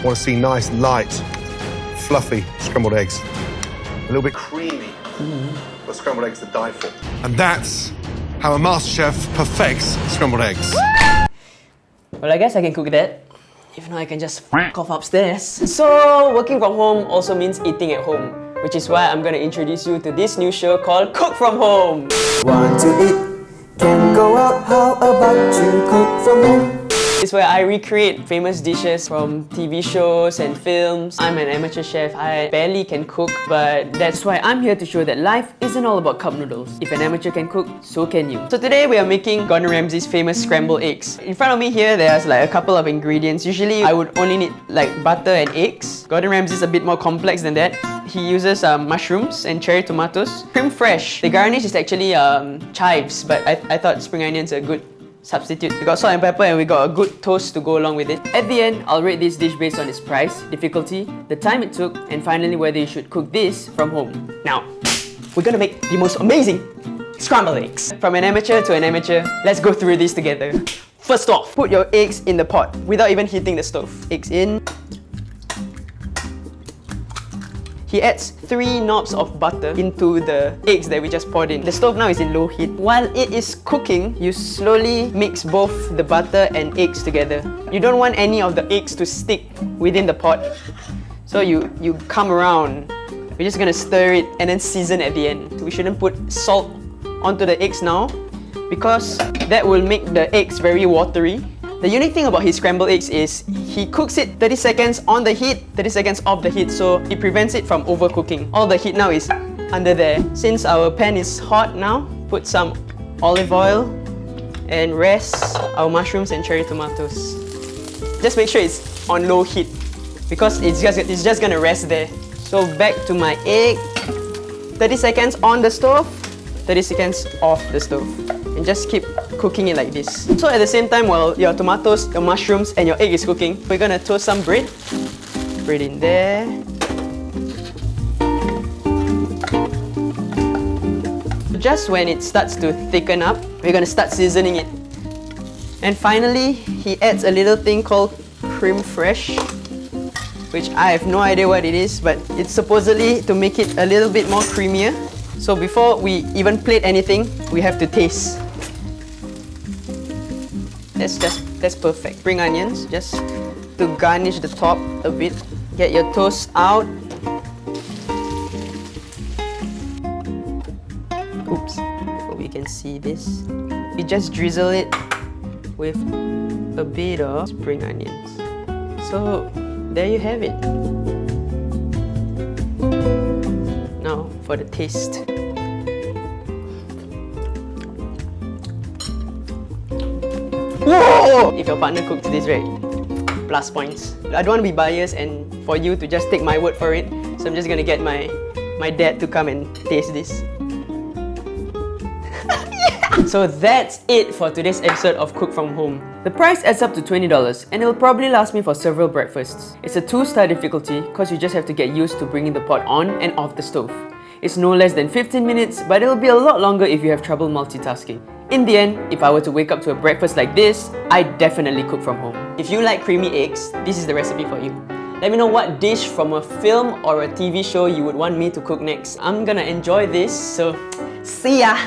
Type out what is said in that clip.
I want to see nice, light, fluffy scrambled eggs. A little bit creamy. But scrambled eggs to die for. And that's how a Masterchef perfects scrambled eggs. Well, I guess I can cook that. If not, I can just f*** off upstairs. So, working from home also means eating at home, which is why I'm gonna introduce you to this new show called Cook From Home. Want to eat? Can go out, how about you cook from home? It's where I recreate famous dishes from TV shows and films. I'm an amateur chef. I barely can cook, but that's why I'm here to show that life isn't all about cup noodles. If an amateur can cook, so can you. So today we are making Gordon Ramsay's famous scrambled eggs. In front of me here, there's like a couple of ingredients. Usually I would only need like butter and eggs. Gordon Ramsay's a bit more complex than that. He uses mushrooms and cherry tomatoes. Creme fraiche. The garnish is actually chives, but I thought spring onions are good substitute. We got salt and pepper and we got a good toast to go along with it. At the end, I'll rate this dish based on its price, difficulty, the time it took, and finally whether you should cook this from home. Now, we're gonna make the most amazing scrambled eggs. From an amateur to an amateur, let's go through this together. First off, put your eggs in the pot without even heating the stove. Eggs in. He adds 3 knobs of butter into the eggs that we just poured in. The stove now is in low heat. While it is cooking, you slowly mix both the butter and eggs together. You don't want any of the eggs to stick within the pot. So you come around. We're just gonna stir it and then season at the end. We shouldn't put salt onto the eggs now because that will make the eggs very watery. The unique thing about his scrambled eggs is he cooks it 30 seconds on the heat, 30 seconds off the heat, so it prevents it from overcooking. All the heat now is under there. Since our pan is hot now, put some olive oil and rest our mushrooms and cherry tomatoes. Just make sure it's on low heat because it's just gonna rest there. So back to my egg. 30 seconds on the stove, 30 seconds off the stove. And just keep cooking it like this. So at the same time, while your tomatoes, your mushrooms, and your egg is cooking, we're gonna toast some bread. Bread in there. Just when it starts to thicken up, we're gonna start seasoning it. And finally, he adds a little thing called creme fraiche, which I have no idea what it is, but it's supposedly to make it a little bit more creamier. So before we even plate anything, we have to taste. That's perfect. Spring onions, just to garnish the top a bit. Get your toast out. Oops, hope you can see this. We just drizzle it with a bit of spring onions. So there you have it. Now for the taste. Whoa! If your partner cooks this, right, plus points. I don't want to be biased and for you to just take my word for it, so I'm just gonna get my dad to come and taste this. Yeah! So that's it for today's episode of Cook From Home. The price adds up to $20 and it'll probably last me for several breakfasts. It's a 2-star difficulty because you just have to get used to bringing the pot on and off the stove. It's no less than 15 minutes, but it'll be a lot longer if you have trouble multitasking. In the end, if I were to wake up to a breakfast like this, I'd definitely cook from home. If you like creamy eggs, this is the recipe for you. Let me know what dish from a film or a TV show you would want me to cook next. I'm gonna enjoy this, so see ya!